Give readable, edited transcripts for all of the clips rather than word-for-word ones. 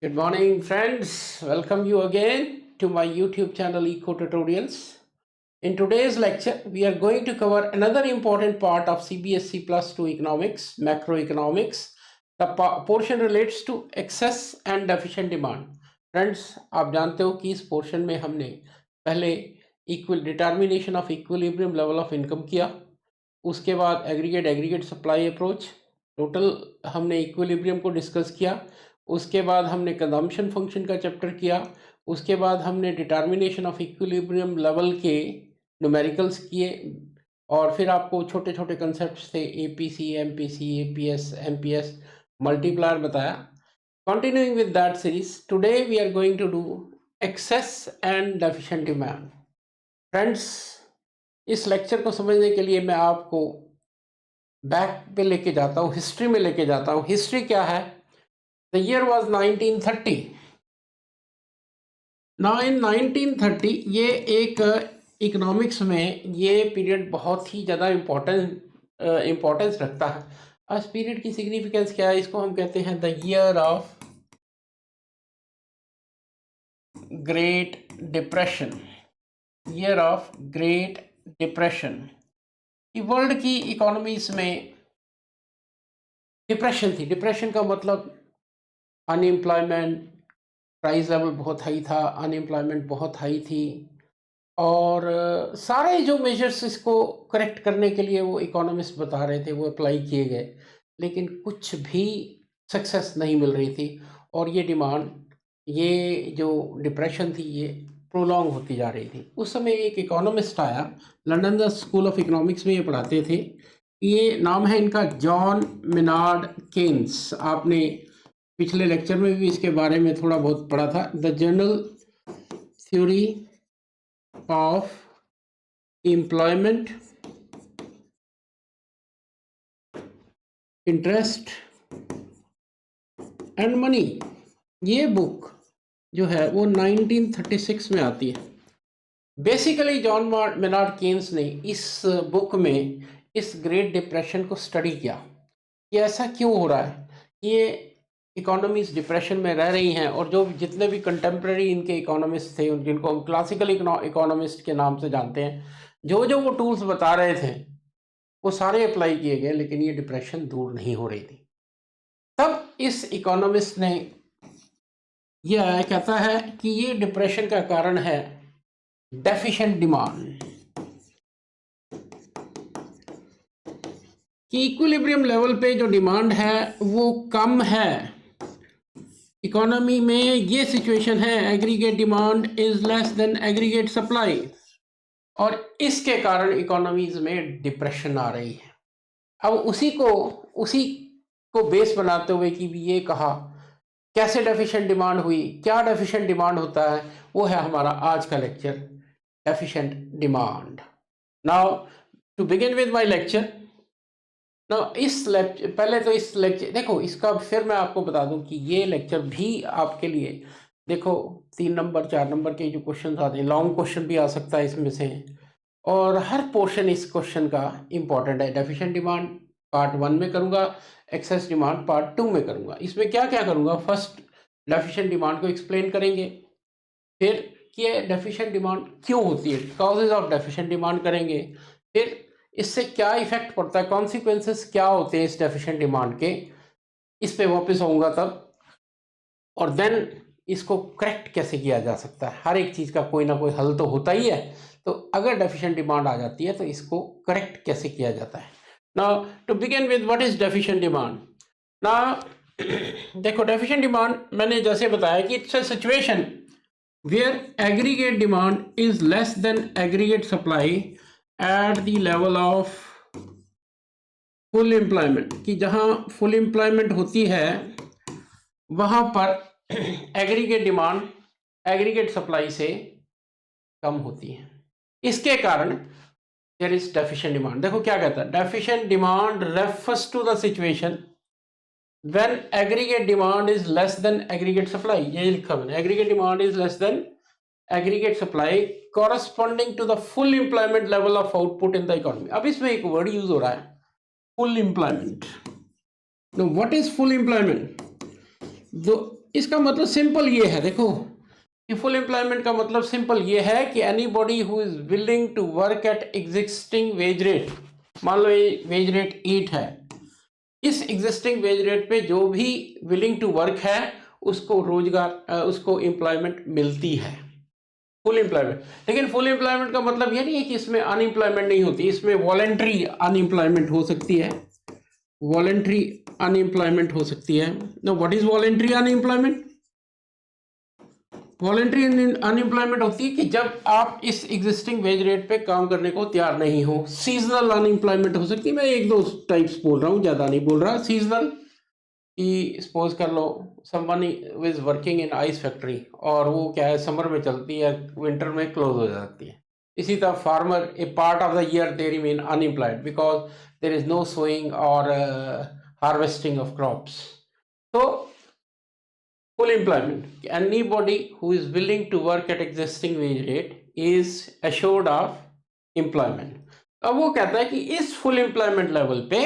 Good morning, friends. Welcome you again to my YouTube channel Eco Tutorials. In today's lecture, we are going to cover another important part of CBSE Plus 2 Economics, Macroeconomics. The portion relates to excess and deficient demand. Friends, आप जानते हो कि इस portion में हमने पहले equal determination of equilibrium level of income किया, उसके बाद एग्रीगेट सप्लाई अप्रोच, टोटल हमने इक्विलिब्रियम को डिस्कस किया, उसके बाद हमने कंजम्पशन फंक्शन का चैप्टर किया, उसके बाद हमने डिटर्मिनेशन ऑफ इक्विलिब्रियम लेवल के न्यूमेरिकल्स किए और फिर आपको छोटे छोटे कंसेप्ट थे APC, MPC, APS, MPS, multiplier बताया. Continuing with that series, today we are going to do excess and deficient demand. Friends, इस लेक्चर को समझने के लिए मैं आपको बैक पे लेके जाता हूँ, हिस्ट्री में लेके जाता हूँ. हिस्ट्री क्या है? The year was 1930. Now in 1930 ये एक इकोनॉमिक्स में ये पीरियड बहुत ही ज़्यादा इम्पोर्टेंस रखता है. इस पीरियड की सिग्निफिकेंस क्या है? इसको हम कहते हैं the year of great depression. Year of great depression. World की इकोनॉमीज में डिप्रेशन थी. डिप्रेशन का मतलब अनएम्प्लॉयमेंट, प्राइस लेवल बहुत हाई था, अनएम्प्लॉयमेंट बहुत हाई थी और सारे जो मेजर्स इसको करेक्ट करने के लिए वो इकोनॉमिस्ट बता रहे थे वो अप्लाई किए गए, लेकिन कुछ भी सक्सेस नहीं मिल रही थी और ये डिमांड, ये जो डिप्रेशन थी ये प्रोलॉन्ग होती जा रही थी. उस समय एक इकोनॉमिस्ट आया, लंदन स्कूल ऑफ इकोनॉमिक्स में ये पढ़ाते थे. ये नाम है इनका जॉन मेनार्ड केन्स. आपने पिछले लेक्चर में भी इसके बारे में थोड़ा बहुत पढ़ा था. The general theory of employment, interest and money. ये बुक जो है वो 1936 में आती है. बेसिकली जॉन मेनार्ड केन्स ने इस बुक में इस ग्रेट डिप्रेशन को स्टडी किया कि ऐसा क्यों हो रहा है. ये इकोनॉमीज डिप्रेशन में रह रही हैं और जो जितने भी कंटेम्प्रेरी इनके इकोनॉमिस्ट थे, जिनको हम क्लासिकल इकोनॉमिस्ट के नाम से जानते हैं, जो जो वो टूल्स बता रहे थे वो सारे अप्लाई किए गए, लेकिन ये डिप्रेशन दूर नहीं हो रही थी. तब इस इकोनॉमिस्ट ने यह कहता है कि ये डिप्रेशन का कारण है डेफिशिएंट डिमांड, कि इक्विलिब्रियम लेवल पे जो डिमांड है वो कम है. इकोनॉमी में ये सिचुएशन है, aggregate demand is less than aggregate supply, और इसके कारण इकोनॉमीज में डिप्रेशन आ रही है. अब उसी को बेस बनाते हुए कि ये कहा कैसे डेफिशिएंट डिमांड हुई, क्या डेफिशिएंट डिमांड होता है, वो है हमारा आज का lecture, deficient demand. Now to begin with my lecture. ना इस लेक्चर, पहले तो इस लेक्चर देखो, इसका फिर मैं आपको बता दूं कि ये लेक्चर भी आपके लिए, देखो 3 नंबर 4 नंबर के जो क्वेश्चन आते हैं, लॉन्ग क्वेश्चन भी आ सकता है इसमें से, और हर पोर्शन इस क्वेश्चन का इम्पॉर्टेंट है. डेफिशिएंट डिमांड पार्ट 1 में करूंगा, एक्सेस डिमांड पार्ट 2 में करूंगा. इसमें क्या क्या करूंगा? फर्स्ट डेफिशिएंट डिमांड को एक्सप्लेन करेंगे, फिर कि डेफिशिएंट डिमांड क्यों होती है, कॉजेज ऑफ डेफिशिएंट डिमांड करेंगे, फिर इससे क्या इफेक्ट पड़ता है, कॉन्सिक्वेंसेस क्या होते हैं इस डेफिशिएंट डिमांड के, इस पे वापस आऊंगा तब, और देन इसको करेक्ट कैसे किया जा सकता है. हर एक चीज़ का कोई ना कोई हल तो होता ही है, तो अगर डेफिशिएंट डिमांड आ जाती है तो इसको करेक्ट कैसे किया जाता है. Now to begin with what is deficient demand. Now देखो, डेफिशिएंट डिमांड मैंने जैसे बताया कि it's a situation where aggregate demand is less than aggregate supply at the level of full employment, कि जहां फुल एम्प्लॉयमेंट होती है वहां पर एग्रीगेट डिमांड एग्रीगेट सप्लाई से कम होती है. इसके कारण देयर इज डेफिशिएंट डिमांड. देखो क्या कहता है, deficient demand refers to the situation when aggregate demand is less than aggregate supply. ये लिखा मैंने, aggregate demand is less than aggregate supply corresponding to the full employment level of output in the economy. अब इसमें एक word use हो रहा है, full employment. Now what is full employment? जो इसका मतलब सिंपल ये है, देखो कि फुल एम्प्लॉयमेंट का मतलब सिंपल ये है कि anybody who is willing to work at existing wage rate, मान लो ये वेज रेट 8 है, इस एग्जिस्टिंग वेज रेट पे जो भी विलिंग टू वर्क है उसको रोजगार, उसको एम्प्लॉयमेंट मिलती है, फुल एम्प्लॉयमेंट। लेकिन फुल एम्प्लॉयमेंट का मतलब ये नहीं है कि इसमें अनएम्प्लॉयमेंट नहीं होती, इसमें वॉलेंट्री अनएम्प्लॉयमेंट हो सकती है, वॉलेंट्री अनएम्प्लॉयमेंट हो सकती है। No, what is voluntary unemployment? Voluntary unemployment होती है कि जब आप इस एग्जिस्टिंग वेज रेट पे काम करने को तैयार नहीं हो। सीजनल अनएम्प्लॉयमेंट हो सकती है, मैं एक दो टाइप्स बोल रहा हूँ, ज़्यादा नहीं बोल रहा। सीजनल कि सपोज कर लो someone is working in ice factory और वो क्या है समर में चलती है, विंटर में क्लोज हो जाती है। इसी तरह farmer a part of the year they remain unemployed because there is no sowing और हार्वेस्टिंग ऑफ क्रॉप्स। तो full employment, anybody who is willing to work at existing wage rate is assured of employment। अब वो कहता है कि इस full employment level पे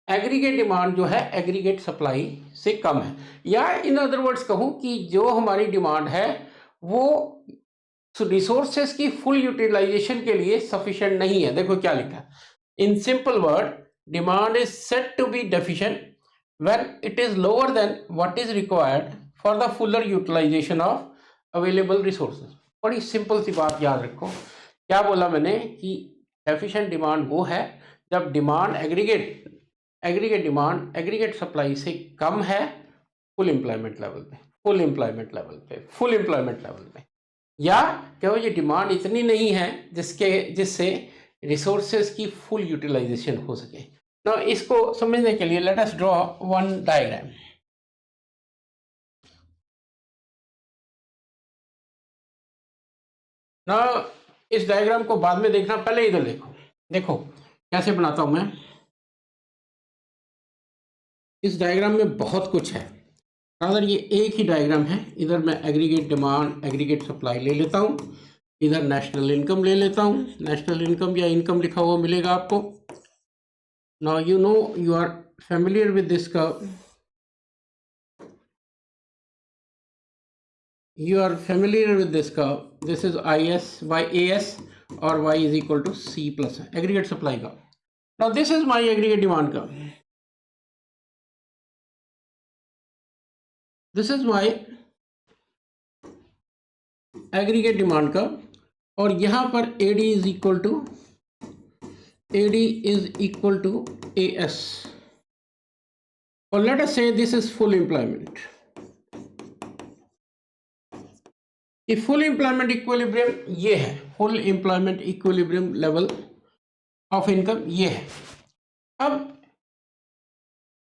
aggregate demand जो है एग्रीगेट सप्लाई से कम है, या इन अदर वर्ड्स कहूँ कि जो हमारी डिमांड है वो रिसोर्सेस की फुल यूटिलाइजेशन के लिए सफिशिएंट नहीं है। देखो क्या लिखा है, in simple word demand is said to be deficient when it is lower than what is required for the fuller utilization of available resources। बड़ी सिंपल सी बात याद रखो, क्या बोला मैंने कि एफिशिएंट डिमांड वो है जब demand aggregate demand aggregate supply से कम है फुल एम्प्लॉयमेंट लेवल पे, फुल एम्प्लॉयमेंट लेवल पे, फुल एम्प्लॉयमेंट लेवल पे, या क्या ये डिमांड इतनी नहीं है जिससे रिसोर्सेज की फुल यूटिलाइजेशन हो सके। ना इसको समझने के लिए let us draw one diagram. ना इस डायग्राम को बाद में देखना, पहले इधर देखो, देखो कैसे बनाता हूं मैं। इस डायग्राम में बहुत कुछ है, अगर ये एक ही डायग्राम है, इधर मैं एग्रीगेट डिमांड एग्रीगेट सप्लाई ले लेता हूँ, इधर नेशनल इनकम ले लेता हूँ, नेशनल इनकम या इनकम लिखा हुआ मिलेगा आपको। Now you know you are familiar with this curve, you are familiar with this curve, this is is by as or y is equal to c plus aggregate supply curve। now this is my aggregate demand curve, this is my aggregate demand curve, और यहाँ पर AD is equal to AS, और let us say this is full employment। ये full employment equilibrium ये है, full employment equilibrium level of income ये है। अब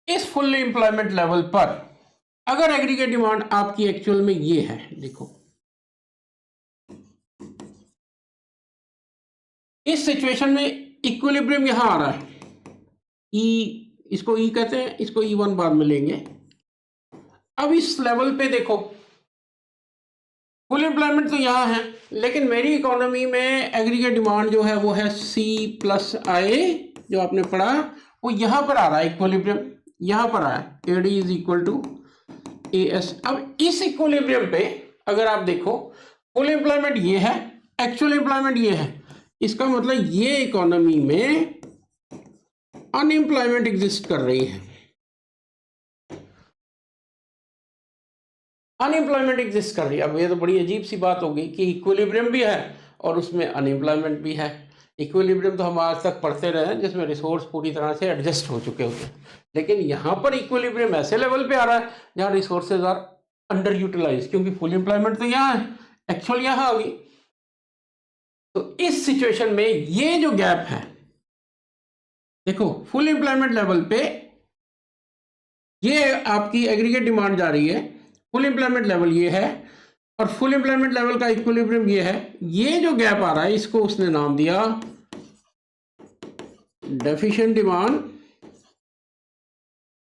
इस फुल एम्प्लॉयमेंट लेवल पर अगर एग्रीगेट डिमांड आपकी एक्चुअल में ये है, देखो इस सिचुएशन में इक्विलिब्रियम यहां आ रहा है, इसको ई कहते हैं, इसको E1 बाद में लेंगे। अब इस लेवल पे देखो फुल एम्प्लॉयमेंट तो यहाँ है, लेकिन मेरी इकोनॉमी में एग्रीगेट डिमांड जो है वो है C+I, जो आपने पढ़ा वो यहाँ पर आ रहा है, इक्विलिब्रियम यहाँ पर आया, AD is equal to AS। अब इस इक्विलिब्रियम पे अगर आप देखो फुल एम्प्लॉयमेंट ये है, एक्चुअल एम्प्लॉयमेंट ये है, इसका मतलब ये इकोनॉमी में अनएम्प्लॉयमेंट एग्जिस्ट कर रही है, अनएम्प्लॉयमेंट एग्जिस्ट कर रही है। अब ये तो बड़ी अजीब सी बात होगी कि इक्विलिब्रियम भी है और उसमें अनएम्प्लॉयमेंट भी है। इक्विलिब्रियम तो हम आज तक पढ़ते रहे हैं जिसमें रिसोर्स पूरी तरह से एडजस्ट हो चुके होते हैं, लेकिन यहाँ पर इक्विलिब्रियम ऐसे लेवल पे आ रहा है जहाँ रिसोर्सेज आर अंडर यूटिलाइज, क्योंकि फुल एम्प्लॉयमेंट तो यहाँ है, एक्चुअल यहाँ आ गई। तो इस सिचुएशन में ये जो गैप है, देखो फुल एम्प्लॉयमेंट लेवल पे ये आपकी एग्रीगेट डिमांड जा रही है, फुल एम्प्लॉयमेंट लेवल ये है और फुल एम्प्लॉयमेंट लेवल का इक्विलिब्रियम ये है। ये जो गैप आ रहा है इसको उसने नाम दिया डेफिशिएंट डिमांड,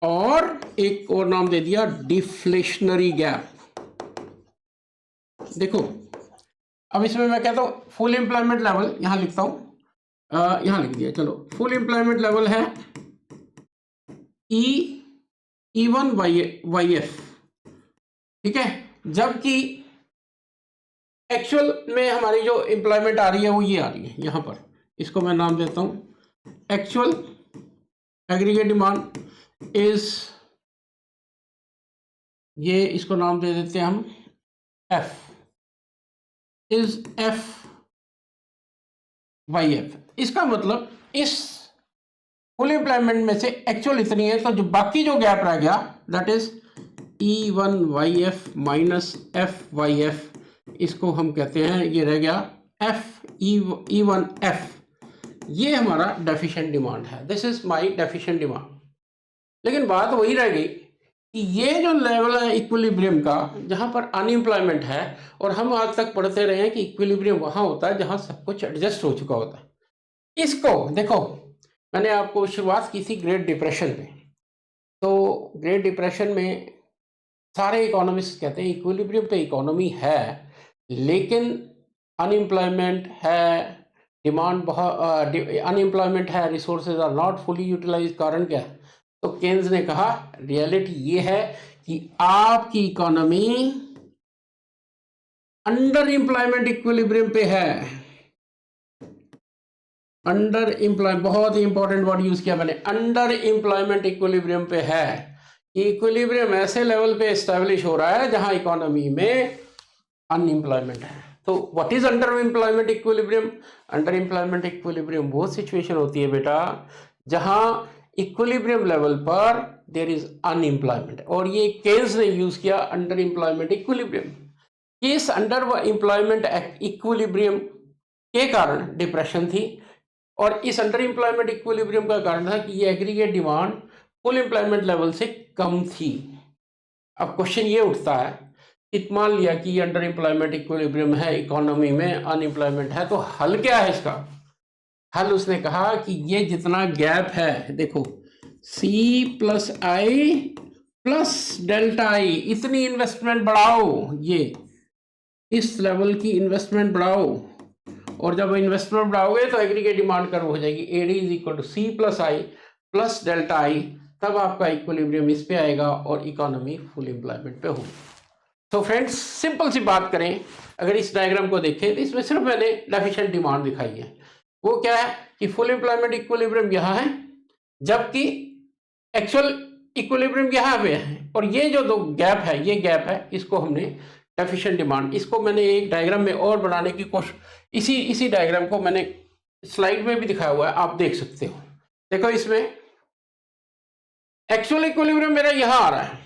और एक और नाम दे दिया डिफ्लेशनरी गैप। देखो अब इसमें मैं कहता हूं फुल एम्प्लॉयमेंट लेवल यहां लिखता हूं, यहां लिख दिया, चलो फुल एम्प्लॉयमेंट लेवल है E1/YF, ठीक है, जबकि एक्चुअल में हमारी जो एम्प्लॉयमेंट आ रही है वो ये आ रही है यहाँ पर, इसको मैं नाम देता हूँ एक्चुअल एग्रीगेट डिमांड इज, ये इसको नाम दे देते हैं हम F, is F Y F. इसका मतलब इस फुल एम्प्लॉयमेंट में से एक्चुअल इतनी है, तो जो बाकी जो गैप रह गया that is E1YF minus FYF, इसको हम कहते हैं, ये रह गया E1F, ये हमारा डेफिशिएंट डिमांड है, this is my deficient demand. लेकिन बात वही रह गई कि ये जो लेवल है इक्विलिब्रियम का, जहाँ पर अनएम्प्लॉयमेंट है, और हम आज तक पढ़ते रहे हैं कि इक्विलिब्रियम वहाँ होता है जहाँ सब कुछ एडजस्ट हो चुका होता है। इसको देखो, मैंने आपको शुरुआत की थी ग्रेट डिप्रेशन में, तो ग्रेट डिप्रेशन में सारे इकोनॉमिस्ट कहते हैं इक्विलिब्रियम पे इकोनॉमी है, लेकिन अनएम्प्लॉयमेंट है, डिमांड बहुत, अनएम्प्लॉयमेंट है, resources are not fully utilize. कारण क्या है? तो केन्स ने कहा रियलिटी ये है कि आपकी इकोनॉमी अंडर एम्प्लॉयमेंट इक्विलिब्रियम पे है। अंडर एम्प्लॉयमेंट, बहुत ही इंपॉर्टेंट वर्ड यूज किया मैंने, अंडर एम्प्लॉयमेंट इक्विलिब्रियम पे है। इक्विलिब्रियम ऐसे लेवल पे एस्टेब्लिश हो रहा है जहां इकोनॉमी में अनएम्प्लॉयमेंट है। तो what is under employment equilibrium? Under employment equilibrium वो सिचुएशन होती है बेटा जहां इक्विलिब्रियम लेवल पर देयर इज अनएम्प्लॉयमेंट, और ये केन्स ने यूज किया अंडर एम्प्लॉयमेंट इक्विलिब्रियम। इस अंडर एम्प्लॉयमेंट इक्विलिब्रियम के कारण डिप्रेशन थी, और इस अंडर एम्प्लॉयमेंट इक्विलिब्रियम का कारण था कि ये aggregate demand full employment level से कम थी। अब क्वेश्चन ये उठता है कि मान लिया कि ये अंडर एम्प्लॉयमेंट इक्विलिब्रियम है, इकोनॉमी में अनएम्प्लॉयमेंट है, तो हल क्या है इसका? हल उसने कहा कि ये जितना गैप है, देखो C plus I plus delta आई, इतनी इन्वेस्टमेंट बढ़ाओ, ये इस लेवल की इन्वेस्टमेंट बढ़ाओ, और जब इन्वेस्टमेंट बढ़ाओगे तो एग्रीगेट डिमांड कर्व हो जाएगी AD is equal to C plus I plus delta I, तब आपका इक्विलिब्रियम इस पे आएगा और इकोनॉमी फुल एम्प्लॉयमेंट पे होगी। तो फ्रेंड्स सिंपल सी बात करें, अगर इस डायग्राम को देखें तो इसमें सिर्फ मैंने डेफिशिएंट डिमांड दिखाई है। वो क्या है कि फुल एम्प्लॉयमेंट इक्विलिब्रियम यहाँ है, जबकि एक्चुअल इक्विलिब्रियम यहाँ पे है, और ये जो दो गैप है, ये गैप है, इसको हमने डेफिशिएंट डिमांड, इसको मैंने एक डायग्राम में और बनाने की कोशिश, इसी डायग्राम को मैंने स्लाइड में भी दिखाया हुआ है, आप देख सकते हो। देखो इसमें एक्चुअल इक्विलिब्रियम मेरा यहाँ आ रहा है,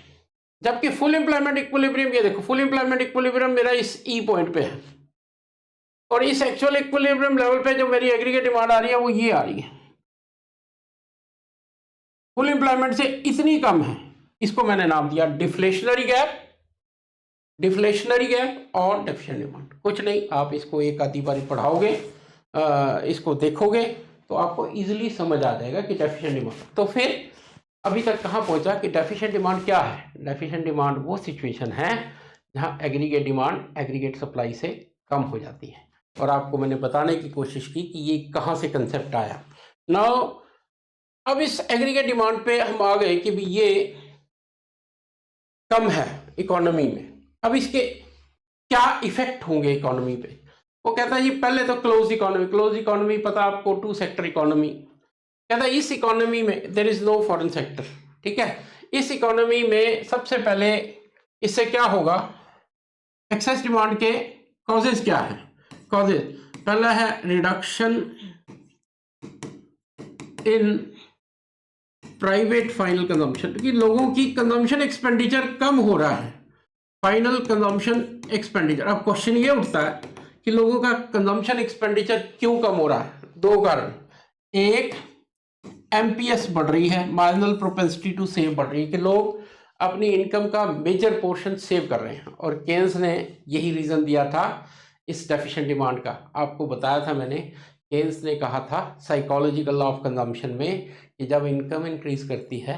जबकि फुल एम्प्लॉयमेंट इक्विलिब्रियम, ये देखो फुल एम्प्लॉयमेंट इक्विलिब्रियम मेरा इस E पॉइंट पे है, और इस एक्चुअल इक्विलिब्रियम लेवल पे जो मेरी एग्रीगेट डिमांड आ रही है वो ये आ रही है, फुल एम्प्लॉयमेंट से इतनी कम है। इसको मैंने नाम दिया डिफ्लेशनरी गैप, डिफ्लेशनरी गैप और डेफिशिएंट डिमांड। कुछ नहीं, आप इसको एक आधी बार पढ़ाओगे, इसको देखोगे तो आपको इजीली समझ आ जाएगा कि डेफिशिएंट डिमांड। तो फिर अभी तक कहाँ पहुंचा कि डेफिशिएंट डिमांड क्या है? डेफिशिएंट डिमांड वो सिचुएशन है जहां एग्रीगेट डिमांड एग्रीगेट सप्लाई से कम हो जाती है, और आपको मैंने बताने की कोशिश की कि ये कहाँ से कंसेप्ट आया। नाउ अब इस एग्रीगेट डिमांड पे हम आ गए कि भी ये कम है इकोनॉमी में, अब इसके क्या इफेक्ट होंगे इकोनॉमी पे? वो कहता है जी पहले तो क्लोज इकोनॉमी, क्लोज इकोनॉमी पता आपको, टू सेक्टर इकोनॉमी। कहता है इस इकोनॉमी में there is no foreign sector, ठीक है। इस इकोनॉमी में सबसे पहले इससे क्या होगा, एक्सेस डिमांड के कॉजेज क्या है? कॉजेज पहला है reduction in private final consumption, कि लोगों की कंजम्पशन एक्सपेंडिचर कम हो रहा है, फाइनल कंजम्पशन एक्सपेंडिचर। अब क्वेश्चन ये उठता है कि लोगों का कंजम्पशन एक्सपेंडिचर क्यों कम हो रहा है? दो कारण, एक MPS बढ़ रही है, मार्जिनल प्रोपेंसिटी टू सेव बढ़ रही है, कि लोग अपनी इनकम का मेजर पोर्शन सेव कर रहे हैं, और केन्स ने यही रीजन दिया था इस डेफिशिएंट डिमांड का। आपको बताया था मैंने, केन्स ने कहा था साइकोलॉजिकल लॉ ऑफ कंजम्पशन में कि जब इनकम इंक्रीज करती है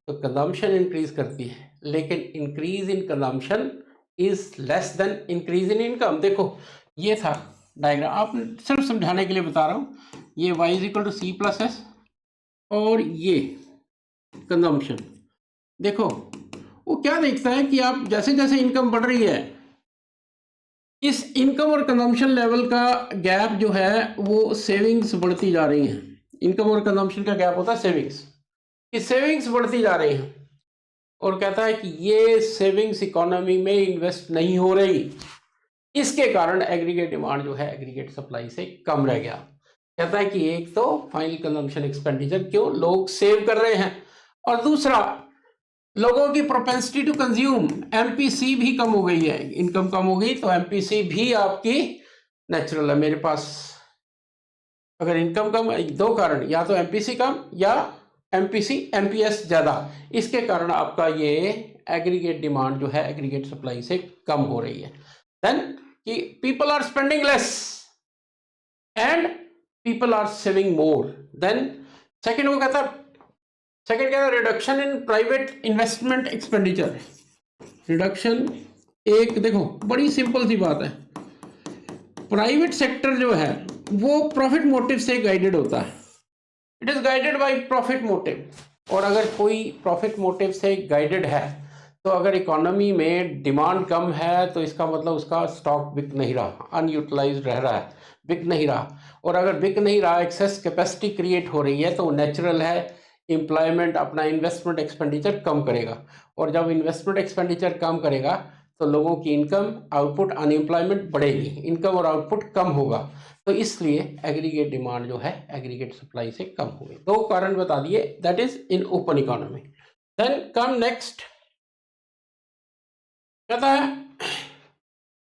तो कंजम्पशन इंक्रीज करती है, लेकिन increase in consumption is less than increase in income. देखो ये था डायग्राम, आप सिर्फ समझाने के लिए बता रहा हूँ। ये y is equal to C plus S, और ये कंजम्पशन, देखो वो क्या देखता है कि आप जैसे जैसे इनकम बढ़ रही है, इस इनकम और कंजम्पशन लेवल का गैप जो है वो सेविंग्स बढ़ती जा रही हैं। इनकम और कंजम्पशन का गैप होता है सेविंग्स, कि सेविंग्स बढ़ती जा रही हैं, और कहता है कि ये सेविंग्स इकोनॉमी में इन्वेस्ट नहीं हो रही, इसके कारण एग्रीगेट डिमांड जो है एग्रीगेट सप्लाई से कम रह गया। कहता है कि एक तो फाइनल कंजम्पशन एक्सपेंडिचर, क्यों लोग सेव कर रहे हैं, और दूसरा लोगों की प्रोपेंसिटी टू कंज्यूम, एमपीसी भी कम हो गई है। इनकम कम हो गई तो एमपीसी भी आपकी नेचुरल है। मेरे पास अगर इनकम कम, दो कारण, या तो एमपीसी कम या एमपीसी एमपीएस ज्यादा, इसके कारण आपका ये एग्रीगेट डिमांड जो है एग्रीगेट सप्लाई से कम हो रही है। देन कि people are spending less and people are saving more. Then second वो कहता है, सेकंड क्या है, reduction in private investment expenditure. Reduction, एक देखो बड़ी सिंपल सी बात है, प्राइवेट सेक्टर जो है वो प्रॉफिट मोटिव से गाइडेड होता है, it is guided by profit motive. और अगर कोई प्रॉफिट मोटिव से गाइडेड है तो अगर इकोनॉमी में डिमांड कम है तो इसका मतलब उसका स्टॉक बिक नहीं रहा, अनयूटिलाइज्ड रह रहा है, बिक नहीं रहा। और अगर बिक नहीं रहा, एक्सेस कैपेसिटी क्रिएट हो रही है, तो नेचुरल है एम्प्लॉयमेंट अपना इन्वेस्टमेंट एक्सपेंडिचर कम करेगा, और जब इन्वेस्टमेंट एक्सपेंडिचर कम करेगा तो लोगों की इनकम, आउटपुट, अनएम्प्लॉयमेंट बढ़ेगी, इनकम और आउटपुट कम होगा, तो इसलिए एग्रीगेट डिमांड जो है एग्रीगेट सप्लाई से कम हो गई। दो कारण बता दिए, that is in open economy. Then come next, कहता है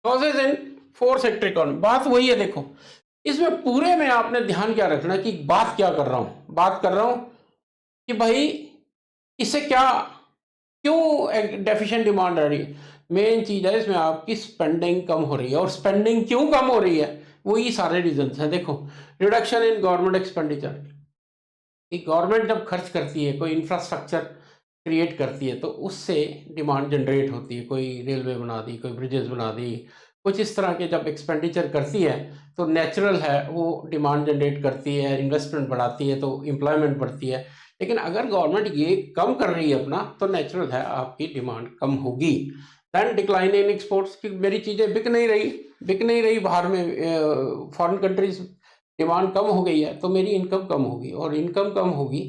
causes in four sector economy. बात वही है, देखो इसमें पूरे में आपने ध्यान क्या रखना कि बात क्या कर रहा हूं, बात कर रहा हूं कि भाई इससे क्या, क्यों डेफिशिएंट डिमांड आ रही है। मेन चीज है इसमें आपकी स्पेंडिंग कम हो रही है, और स्पेंडिंग क्यों कम हो रही है, वही सारे रीजन हैं। देखो रिडक्शन इन गवर्नमेंट एक्सपेंडिचर, कि गवर्नमेंट जब खर्च करती है, कोई इंफ्रास्ट्रक्चर क्रिएट करती है, तो उससे डिमांड जनरेट होती है, कोई रेलवे बना दी, कोई ब्रिजेस बना दी, कुछ इस तरह के जब एक्सपेंडिचर करती है तो नेचुरल है वो डिमांड जनरेट करती है, इन्वेस्टमेंट बढ़ाती है, तो एम्प्लॉयमेंट बढ़ती है। लेकिन अगर गवर्नमेंट ये कम कर रही है अपना, तो नेचुरल है आपकी डिमांड कम होगी। दैन डिक्लाइन इन एक्सपोर्ट्स, की मेरी चीज़ें बिक नहीं रही बाहर में, फॉरेन कंट्रीज डिमांड कम हो गई है, तो मेरी इनकम कम होगी, और इनकम कम होगी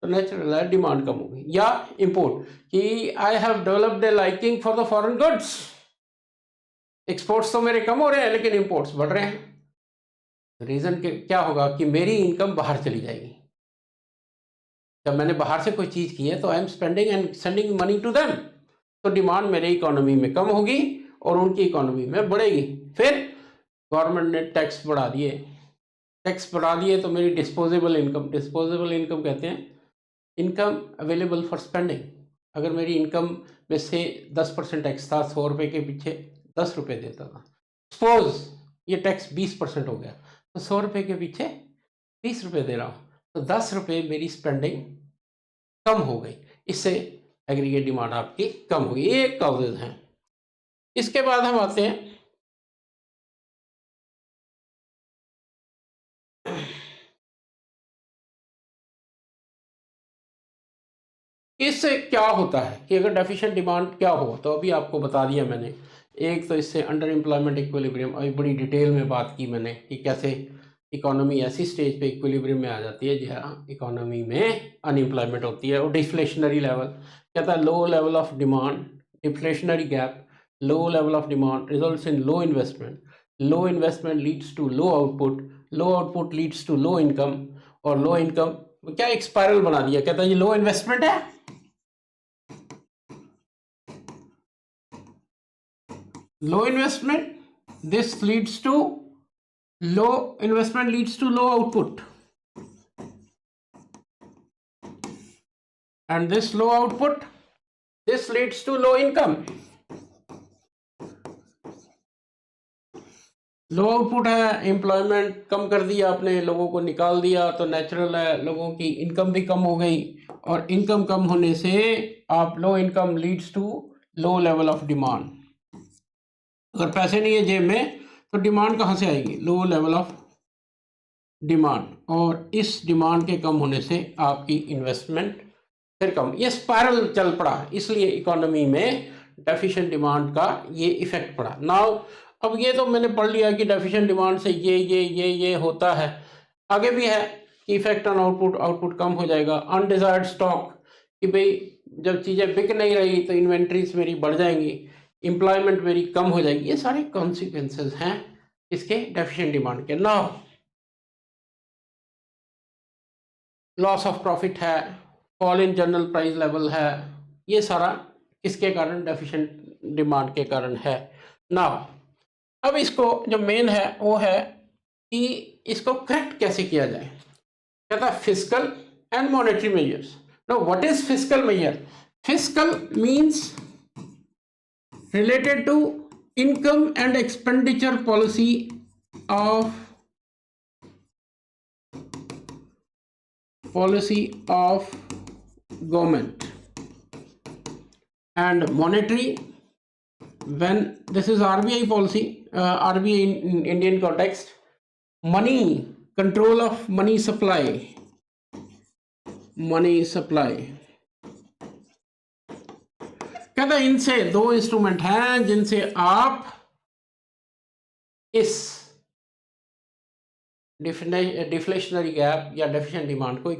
तो नेचुरल है डिमांड कम होगी। या इंपोर्ट, कि I have developed A liking for the foreign goods, exports तो मेरे कम हो रहे हैं लेकिन इंपोर्ट्स बढ़ रहे हैं। रीजन क्या होगा कि मेरी इनकम बाहर चली जाएगी। जब मैंने बाहर से कोई चीज की है तो I am spending and sending money to them, तो डिमांड मेरे इकोनॉमी में कम होगी और उनकी इकोनॉमी में बढ़ेगी। फिर गवर्नमेंट ने टैक्स बढ़ा दिए तो मेरी डिस्पोजेबल इनकम कहते हैं इनकम अवेलेबल फॉर स्पेंडिंग। अगर मेरी इनकम में से 10% टैक्स था, 100 रुपये के पीछे 10 रुपये देता था, सपोज ये टैक्स 20% हो गया, तो 100 रुपये के पीछे 20 रुपये दे रहा हूँ, तो 10 रुपये मेरी स्पेंडिंग कम हो गई, इससे एग्रीगेट डिमांड आपकी कम होगी। ये एक कॉजेज हैं। इसके बाद हम आते हैं इससे क्या होता है कि अगर डेफिशिएंट डिमांड क्या हो, तो अभी आपको बता दिया मैंने। एक तो इससे अंडर एम्प्लॉयमेंट इक्विलिब्रियम, अभी बड़ी डिटेल में बात की मैंने कि कैसे इकोनॉमी ऐसी स्टेज पे इक्विलिब्रियम में आ जाती है जहाँ इकोनॉमी में अनएम्प्लॉयमेंट होती है, और डिफ्लेशनरी लेवल कहता है low level of demand, deflationary gap, low level of demand results in low investment leads to low output leads to low income, और लो इनकम क्या एक स्पाइरल बना दिया। कहता है ये लो इन्वेस्टमेंट है, low investment, this leads to low investment leads to low output, and this low output, this leads to low income। Low output है, एम्प्लॉयमेंट कम कर दिया आपने, लोगों को निकाल दिया, तो नेचुरल है लोगों की इनकम भी कम हो गई, और इनकम कम होने से आप low income leads to low level of demand. अगर पैसे नहीं है जेब में तो डिमांड कहाँ से आएगी, लो लेवल ऑफ डिमांड, और इस डिमांड के कम होने से आपकी इन्वेस्टमेंट फिर कम, ये स्पाइरल चल पड़ा, इसलिए इकोनॉमी में डेफिशिएंट डिमांड का ये इफेक्ट पड़ा। नाउ अब ये तो मैंने पढ़ लिया कि डेफिशिएंट डिमांड से ये होता है, आगे भी है कि इफेक्ट ऑन आउटपुट, आउटपुट कम हो जाएगा। अनडिजायर्ड स्टॉक, कि भाई जब चीज़ें बिक नहीं रही तो इन्वेंट्रीज मेरी बढ़ जाएंगी, एम्प्लॉयमेंट मेरी कम हो जाएगी, ये सारे कॉन्सिक्वेंसेस हैं इसके डेफिशिएंट डिमांड के। नाउ लॉस ऑफ प्रॉफिट है, fall in general price level है, ये सारा किसके कारण, डेफिशिएंट डिमांड के कारण है। नाउ अब इसको जो मेन है वो है कि इसको करेक्ट कैसे किया जाए। कहता है fiscal and monetary measures. No, what is fiscal measure? Fiscal means related to income and expenditure policy of government, and monetary when this is RBI policy, RBI in Indian context, money, control of money supply, कहता है इनसे दो instrument हैं जिनसे आप इस deflationary gap या deficient demand को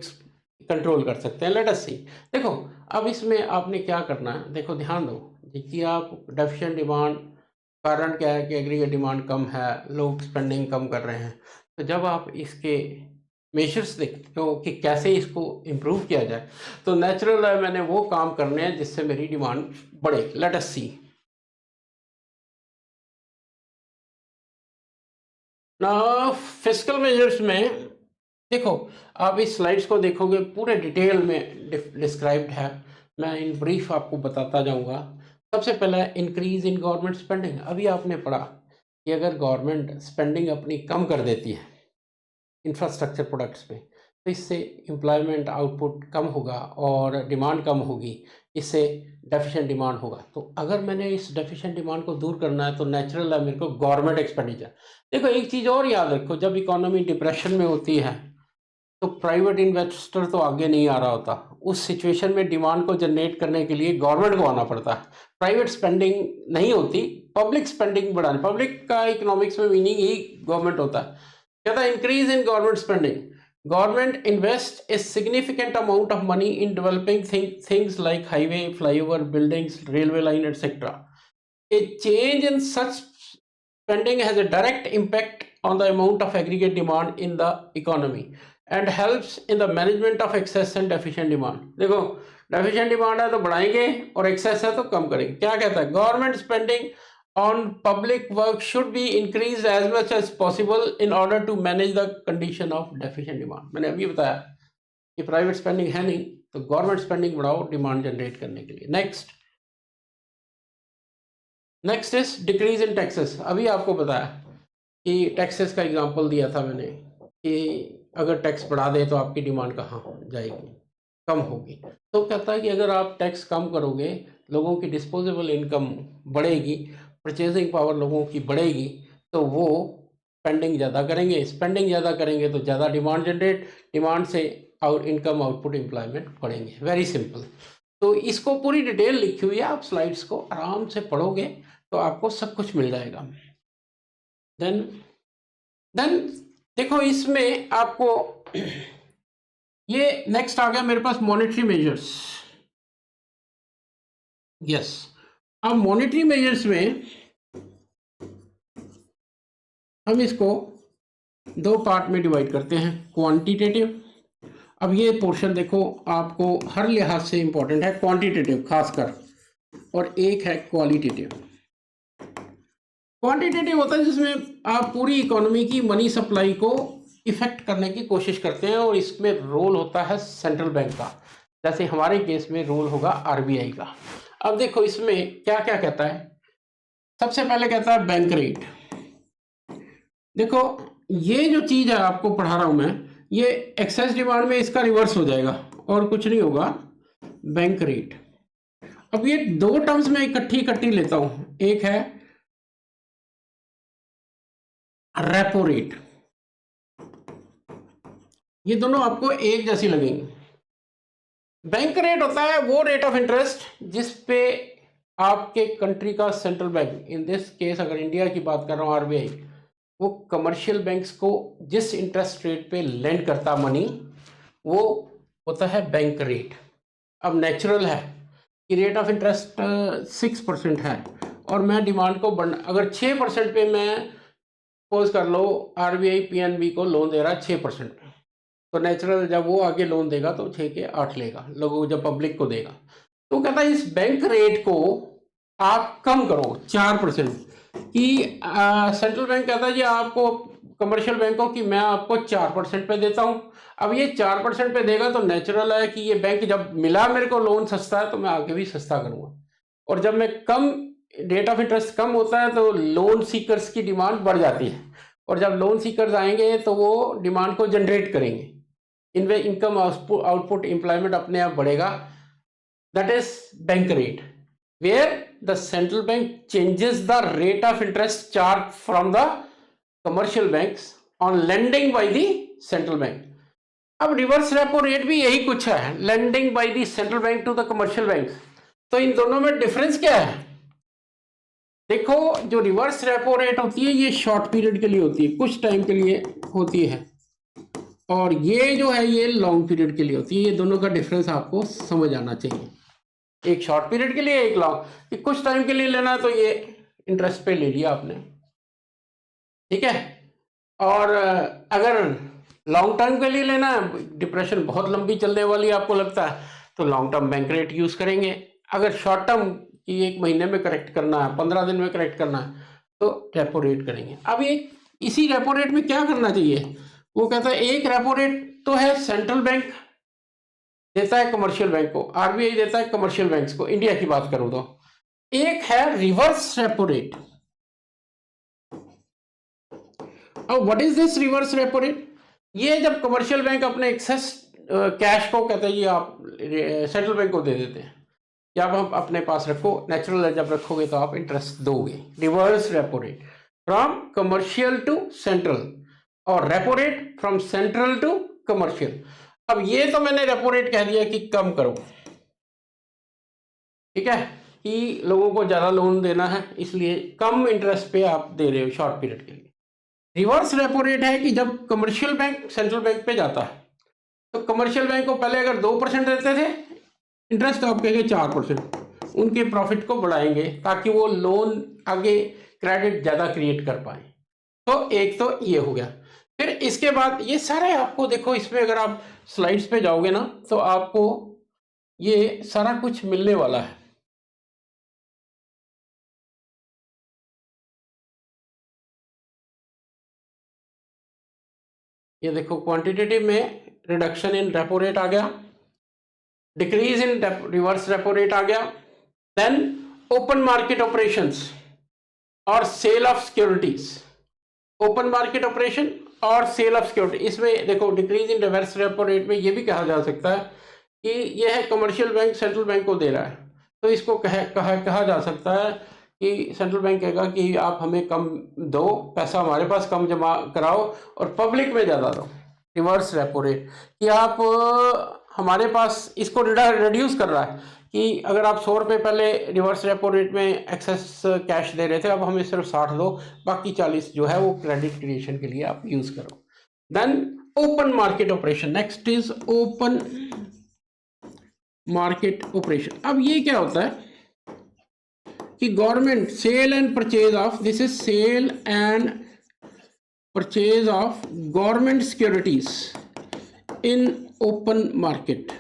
कंट्रोल कर सकते हैं। लेट अस सी। देखो अब इसमें आपने क्या करना है, देखो ध्यान दो कि आप डेफिशिएंट डिमांड, कारण क्या है कि एग्रीगेट डिमांड कम है, लोग स्पेंडिंग कम कर रहे हैं। तो जब आप इसके मेजर्स देखते हो कि कैसे इसको इम्प्रूव किया जाए, तो नेचुरल है मैंने वो काम करने हैं जिससे मेरी डिमांड बढ़े। लेट अस सी। ना फिस्कल मेजर्स में देखो, आप इस स्लाइड्स को देखोगे पूरे डिटेल में डिस्क्राइब्ड है, मैं इन ब्रीफ आपको बताता जाऊंगा। सबसे पहले इंक्रीज इन गवर्नमेंट स्पेंडिंग। अभी आपने पढ़ा कि अगर गवर्नमेंट स्पेंडिंग अपनी कम कर देती है इंफ्रास्ट्रक्चर प्रोडक्ट्स पे, तो इससे एम्प्लॉयमेंट आउटपुट कम होगा और डिमांड कम होगी, इससे डेफिशिएंट डिमांड होगा। तो अगर मैंने इस डेफिशिएंट डिमांड को दूर करना है तो नेचुरल है मेरे को गवर्नमेंट एक्सपेंडिचर। देखो एक चीज़ और याद रखो, जब इकोनॉमी डिप्रेशन में होती है तो प्राइवेट इन्वेस्टर तो आगे नहीं आ रहा होता, उस सिचुएशन में डिमांड को जनरेट करने के लिए गवर्नमेंट को आना पड़ता है। प्राइवेट स्पेंडिंग नहीं होती, पब्लिक स्पेंडिंग बढ़ाने, पब्लिक का इकोनॉमिक्स में मीनिंग ही गवर्नमेंट होता है। कहता है increase in government spending, government invest a significant amount of money in developing things like highway, flyover, buildings, railway line etcetera. A change in such spending has a direct impact on the amount of aggregate demand in the economy and helps in the management of excess and deficient demand. देखो deficient demand है तो बढ़ाएंगे और excess है तो कम करेंगे। क्या कहता है, government spending on public work should be increased as much as possible in order to manage the condition of deficient demand. मैंने अभी बताया कि प्राइवेट स्पेंडिंग है नहीं तो गवर्नमेंट स्पेंडिंग बढ़ाओ डिमांड जनरेट करने के लिए। Next is decrease in taxes. अभी आपको बताया कि टैक्सेस का एग्जांपल दिया था मैंने कि अगर टैक्स बढ़ा दे तो आपकी डिमांड कहाँ जाएगी, कम होगी। तो कहता है कि अगर आप टैक्स कम करोगे लोगों की डिस्पोजेबल इनकम बढ़ेगी, परचेजिंग पावर लोगों की बढ़ेगी, तो वो स्पेंडिंग ज़्यादा करेंगे, स्पेंडिंग ज़्यादा करेंगे तो ज़्यादा डिमांड जनरेट, डिमांड से और इनकम, आउटपुट, एम्प्लॉयमेंट बढ़ेंगे। Very simple. तो इसको पूरी डिटेल लिखी हुई है, आप स्लाइड्स को आराम से पढ़ोगे तो आपको सब कुछ मिल जाएगा। देन देखो इसमें आपको ये नेक्स्ट आ गया मेरे पास मॉनेटरी मेजर्स। यस, अब मॉनेटरी मेजर्स में हम इसको दो पार्ट में डिवाइड करते हैं, क्वांटिटेटिव। अब ये पोर्शन देखो आपको हर लिहाज से इंपॉर्टेंट है, क्वांटिटेटिव खासकर, और एक है क्वालिटेटिव। क्वांटिटेटिव होता है जिसमें आप पूरी इकोनॉमी की मनी सप्लाई को इफेक्ट करने की कोशिश करते हैं और इसमें रोल होता है सेंट्रल बैंक का, जैसे हमारे केस में रोल होगा आरबीआई का। अब देखो इसमें क्या क्या कहता है, सबसे पहले कहता है बैंक रेट। देखो ये जो चीज है आपको पढ़ा रहा हूं मैं, ये एक्सेस डिमांड में इसका रिवर्स हो जाएगा और कुछ नहीं होगा, बैंक रेट। अब ये दो टर्म्स में इकट्ठी लेता हूं, एक है रेपो रेट, ये दोनों आपको एक जैसी लगेंगी। बैंक रेट होता है वो रेट ऑफ इंटरेस्ट जिस पे आपके कंट्री का central bank, in this case अगर इंडिया की बात कर रहा हूँ आरबीआई, वो कमर्शियल बैंक्स को जिस इंटरेस्ट रेट पे लेंड करता मनी, वो होता है बैंक रेट। अब नेचुरल है कि रेट ऑफ इंटरेस्ट 6% है और मैं डिमांड को अगर 6% पे मैं सपोज कर लो आरबीआई पीएनबी को लोन दे रहा है 6% पे, तो नेचुरल जब वो आगे लोन देगा तो 6 के 8 लेगा, लोगों जब पब्लिक को देगा। तो कहता है इस बैंक रेट को आप कम करो 4% कि सेंट्रल बैंक कहता है जी आपको कमर्शियल बैंकों की मैं आपको 4% पे देता हूँ। अब ये 4% पे देगा तो नेचुरल है कि ये बैंक जब मिला मेरे को लोन सस्ता है तो मैं आगे भी सस्ता करूँगा, और जब मैं कम रेट ऑफ इंटरेस्ट कम होता है तो लोन सीकर्स की डिमांड बढ़ जाती है, और जब लोन सीकर्स आएंगे तो वो डिमांड को जनरेट करेंगे, इनमें इनकम आउटपुट एम्प्लॉयमेंट अपने आप बढ़ेगा। That is bank rate where the central bank changes the rate of interest charge from the commercial banks on lending by the central bank. अब रिवर्स रेपो रेट भी यही कुछ है, lending by the central bank to the commercial banks. तो इन दोनों में difference क्या है? देखो जो रिवर्स रेपो रेट होती है ये शॉर्ट पीरियड के लिए होती है, कुछ टाइम के लिए होती है, और ये जो है ये लॉन्ग पीरियड के लिए होती है। ये दोनों का डिफरेंस आपको समझ आना चाहिए, एक शॉर्ट पीरियड के लिए एक लॉन्ग, कि कुछ टाइम के लिए लेना है तो ये इंटरेस्ट पे ले लिया आपने, ठीक है। और अगर लॉन्ग टर्म के लिए लेना है, डिप्रेशन बहुत लंबी चलने वाली आपको लगता है, तो long term bank rate use करेंगे। अगर शॉर्ट टर्म की 1 महीने में करेक्ट करना है, 15 दिन में करेक्ट करना है, तो रेपो रेट करेंगे। अब ये इसी रेपो रेट में क्या करना चाहिए? वो कहता है एक रेपो रेट तो है सेंट्रल बैंक देता है कमर्शियल बैंक को, आरबीआई देता है कमर्शियल बैंक्स को, इंडिया की बात करूं तो। एक है रिवर्स रेपो रेट। अब what is this reverse repo rate? ये जब कमर्शियल बैंक अपने एक्सेस कैश को कहते हैं ये आप सेंट्रल बैंक को दे देते हैं, या आप अपने पास रखो, नेचुरल है जब रखोगे तो आप इंटरेस्ट दोगे। Reverse repo rate from commercial to central, और repo rate from central to commercial. अब ये तो मैंने रेपो रेट कह दिया कि कम करो, ठीक है, कि लोगों को ज्यादा लोन देना है इसलिए कम इंटरेस्ट पे आप दे रहे हो शॉर्ट पीरियड के लिए। रिवर्स रेपो रेट है कि जब कमर्शियल बैंक सेंट्रल बैंक पे जाता है, तो कमर्शियल बैंक को पहले अगर 2% देते थे इंटरेस्ट, आप कहेंगे 4%, उनके प्रॉफिट को बढ़ाएंगे ताकि वो लोन आगे क्रेडिट ज्यादा क्रिएट कर पाए। तो एक तो ये हो गया। फिर इसके बाद ये सारे आपको देखो, इसमें अगर आप स्लाइड्स पे जाओगे ना तो आपको ये सारा कुछ मिलने वाला है। ये देखो क्वांटिटेटिव में रिडक्शन इन रेपो रेट आ गया, decrease in reverse repo rate आ गया, देन ओपन मार्केट ऑपरेशंस और sale of securities, open market operation और सेल ऑफ सिक्योरिटी। इसमें देखो decrease in reverse repo rate में ये भी कहा जा सकता है कि ये है कमर्शियल बैंक सेंट्रल बैंक को दे रहा है, तो इसको कहा जा सकता है कि सेंट्रल बैंक कहेगा कि आप हमें कम दो पैसा, हमारे पास कम जमा कराओ और पब्लिक में ज़्यादा दो। रिवर्स रेपो रेट कि आप हमारे पास इसको रिड्यूस कर रहा है कि अगर आप 100 रुपये पहले रिवर्स रेपो रेट में एक्सेस कैश दे रहे थे, अब हमें सिर्फ 60 दो, बाकी 40 जो है वो क्रेडिट क्रिएशन के लिए आप यूज करो। Then open market operation, next is open market operation. अब ये क्या होता है कि government sale and purchase of, this is sale and purchase of government securities in open market.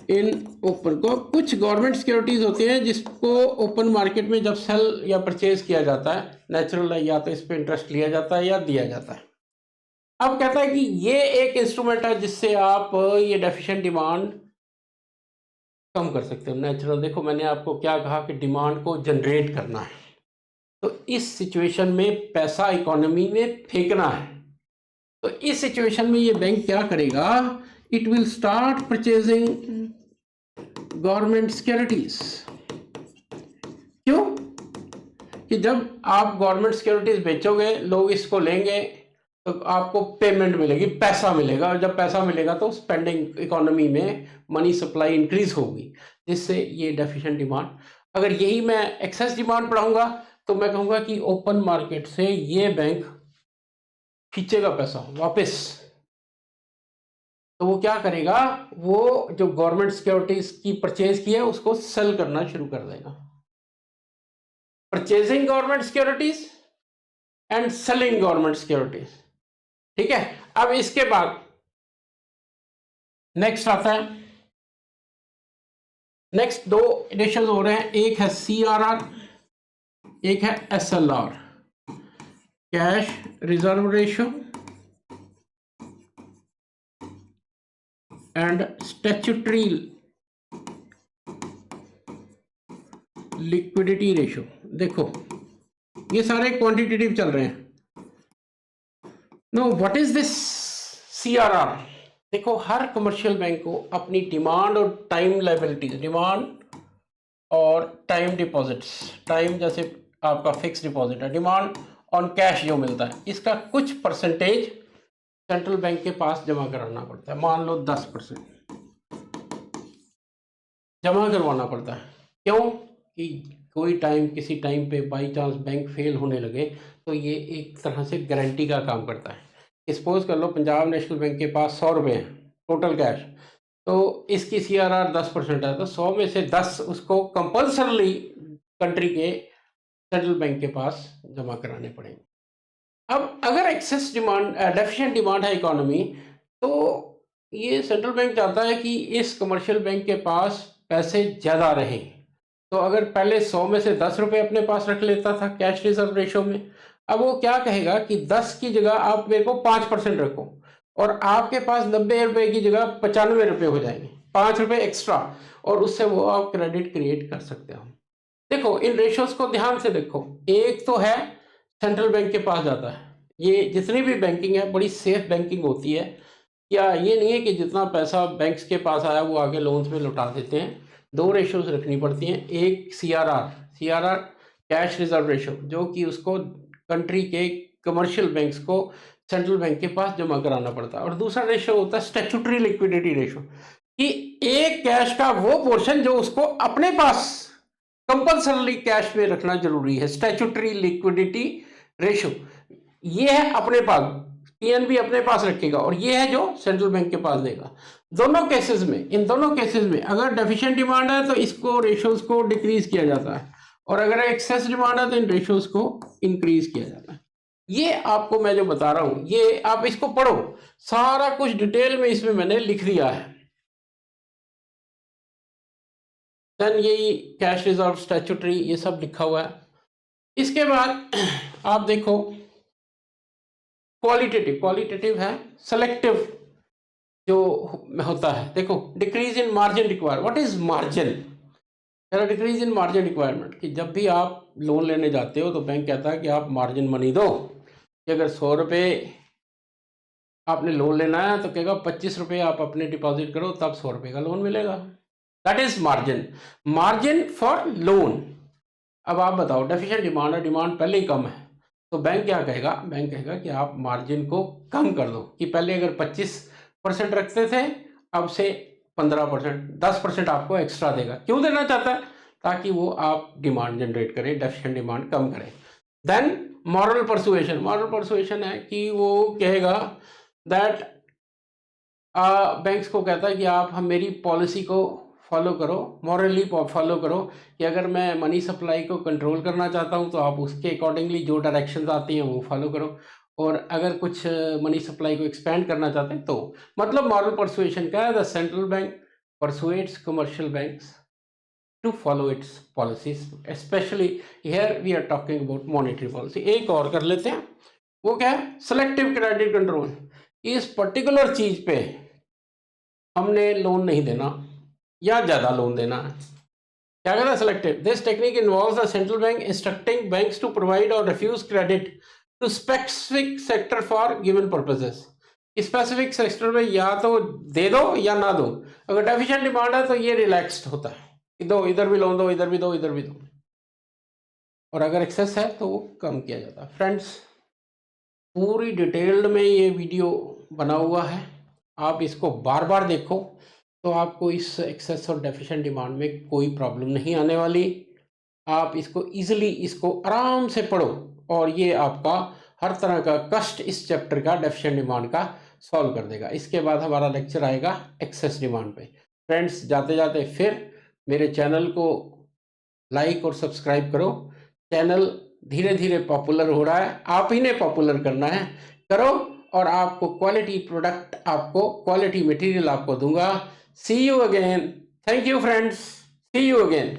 In open को कुछ गवर्नमेंट सिक्योरिटीज होती हैं जिसको ओपन मार्केट में जब सेल या परचेज किया जाता है, नेचुरल है, या तो इस पे इंटरेस्ट लिया जाता है या दिया जाता है। अब कहता है कि ये एक इंस्ट्रूमेंट है जिससे आप ये डेफिशिएंट डिमांड कम कर सकते हो। नेचुरल देखो मैंने आपको क्या कहा कि डिमांड को जनरेट करना है, तो इस सिचुएशन में पैसा इकोनॉमी में फेंकना है, तो इस सिचुएशन में ये बैंक क्या करेगा, it will start purchasing government securities. क्यों? कि जब आप गवर्नमेंट सिक्योरिटीज बेचोगे लोग इसको लेंगे, तो आपको पेमेंट मिलेगी, पैसा मिलेगा, और जब पैसा मिलेगा तो स्पेंडिंग इकोनॉमी में मनी सप्लाई इंक्रीज होगी, जिससे ये डेफिशिएंट डिमांड। अगर यही मैं एक्सेस डिमांड पढ़ाऊंगा तो मैं कहूंगा कि ओपन मार्केट से ये बैंक खींचेगा पैसा वापस। तो वो क्या करेगा, वो जो गवर्नमेंट सिक्योरिटीज की परचेज की है उसको सेल करना शुरू कर देगा। Purchasing government securities and selling government securities. ठीक है, अब इसके बाद नेक्स्ट आता है, नेक्स्ट दो रेशियोज हो रहे हैं, एक है CRR, एक है SLR, cash reserve ratio and statutory liquidity ratio. देखो ये सारे क्वांटिटेटिव चल रहे हैं। No, what is this CRR? देखो हर कमर्शियल बैंक को अपनी डिमांड और टाइम लायबिलिटीज, डिमांड और टाइम डिपॉजिट्स, टाइम जैसे आपका फिक्स डिपॉजिट है, डिमांड ऑन कैश जो मिलता है, इसका कुछ परसेंटेज सेंट्रल बैंक के पास जमा कराना पड़ता है। मान लो 10% जमा करवाना पड़ता है। क्यों? कि कोई टाइम, किसी टाइम पे बाई चांस बैंक फेल होने लगे तो ये एक तरह से गारंटी का काम करता है। सपोज कर लो पंजाब नेशनल बैंक के पास 100 रुपये हैं टोटल कैश, तो इसकी CRR 10% है, तो 100 में से 10 उसको कंपल्सरली कंट्री के सेंट्रल बैंक के पास जमा कराने पड़ेंगे। अब अगर एक्सेस डिमांड, डेफिशिएंट डिमांड है इकोनॉमी, तो ये सेंट्रल बैंक चाहता है कि इस कमर्शियल बैंक के पास पैसे ज़्यादा रहें। तो अगर पहले 100 में से 10 रुपये अपने पास रख लेता था कैश रिजर्व रेशो में, अब वो क्या कहेगा कि 10 की जगह आप मेरे को 5% रखो, और आपके पास 90 रुपये की जगह 95 रुपये हो जाएंगे, 5 रुपये एक्स्ट्रा, और उससे वो आप क्रेडिट क्रिएट कर सकते हो। देखो इन रेशोज को ध्यान से देखो, एक तो है सेंट्रल बैंक के पास जाता है, ये जितनी भी बैंकिंग है बड़ी सेफ बैंकिंग होती है। क्या ये नहीं है कि जितना पैसा बैंक्स के पास आया वो आगे लोन्स में लौटा देते हैं। दो रेशोज रखनी पड़ती हैं, एक CRR कैश रिजर्व रेशो, जो कि उसको कंट्री के कमर्शियल बैंक्स को सेंट्रल बैंक के पास जमा कराना पड़ता है, और दूसरा रेशो होता है स्टैट्यूटरी लिक्विडिटी रेशो, कि एक कैश का वो पोर्शन जो उसको अपने पास कंपल्सरली कैश में रखना जरूरी है, स्टैट्यूटरी लिक्विडिटी रेशो। ये है अपने पास, PNB अपने पास रखेगा, और ये है जो सेंट्रल बैंक के पास देगा। दोनों केसेस में, इन दोनों केसेस में अगर डेफिशिएंट डिमांड है तो इसको रेशोज को डिक्रीज किया जाता है, और अगर एक्सेस डिमांड है तो इन रेशोज को इंक्रीज किया जाता है। ये आपको मैं जो बता रहा हूं, ये आप इसको पढ़ो, सारा कुछ डिटेल में इसमें मैंने लिख दिया है। देन यही कैश रिजर्व, स्टैट्यूटरी, ये सब लिखा हुआ है। इसके बाद आप देखो क्वालिटेटिव है सेलेक्टिव जो होता है। देखो decrease in margin require, what is margin? Decrease in margin requirement, कि जब भी आप लोन लेने जाते हो तो बैंक कहता है कि आप मार्जिन मनी दो, कि अगर 100 रुपये आपने लोन लेना है तो कहेगा 25 रुपये आप अपने डिपॉजिट करो, तब 100 रुपये का लोन मिलेगा। That is margin for loan. अब आप बताओ डेफिशिएंट डिमांड है, डिमांड पहले ही कम है, तो बैंक क्या कहेगा? बैंक कहेगा कि आप मार्जिन को कम कर दो, कि पहले अगर 25% रखते थे, अब से 15%, 10% आपको एक्स्ट्रा देगा। क्यों देना चाहता है? ताकि वो आप डिमांड जनरेट करें, डेफिशिएंट डिमांड कम करें। देन मॉरल परसुएशन है कि वो कहेगा दैट बैंक्स को कहता है कि आप हम मेरी पॉलिसी को फॉलो करो, मॉरली फॉलो करो, कि अगर मैं मनी सप्लाई को कंट्रोल करना चाहता हूं तो आप उसके अकॉर्डिंगली जो डायरेक्शंस आती हैं वो फॉलो करो, और अगर कुछ मनी सप्लाई को एक्सपेंड करना चाहते हैं तो, मतलब मॉरल परसुएशन का है, the central bank persuades commercial banks to follow its policies, specially here we are talking about monetary policy. एक और कर लेते हैं, वो क्या है? Selective credit control. इस पर्टिकुलर चीज पे हमने लोन नहीं देना या ज्यादा लोन देना है, क्या कहता है? Selective. This technique involves the central bank instructing banks to provide और refuse credit to specific sector for given purposes. Specific sector में या तो दे दो या ना दो। अगर डेफिशिएंट डिमांड है तो ये रिलैक्स्ड होता है, दो, इधर भी लोन दो, इधर भी दो, इधर भी दो, और अगर एक्सेस है तो वो कम किया जाता है। फ्रेंड्स, पूरी डिटेल्ड में ये वीडियो बना हुआ है, आप इसको बार बार देखो तो आपको इस एक्सेस और डेफिशिएंट डिमांड में कोई प्रॉब्लम नहीं आने वाली। आप इसको इजीली इसको आराम से पढ़ो और ये आपका हर तरह का कष्ट इस चैप्टर का डेफिशिएंट डिमांड का सॉल्व कर देगा। इसके बाद हमारा लेक्चर आएगा एक्सेस डिमांड पे। फ्रेंड्स, जाते जाते फिर मेरे चैनल को लाइक और सब्सक्राइब करो। चैनल धीरे धीरे पॉपुलर हो रहा है, आप ही ने पॉपुलर करना है, करो और आपको क्वालिटी प्रोडक्ट, आपको क्वालिटी मटेरियल आपको दूंगा। See you again. Thank you friends, see you again.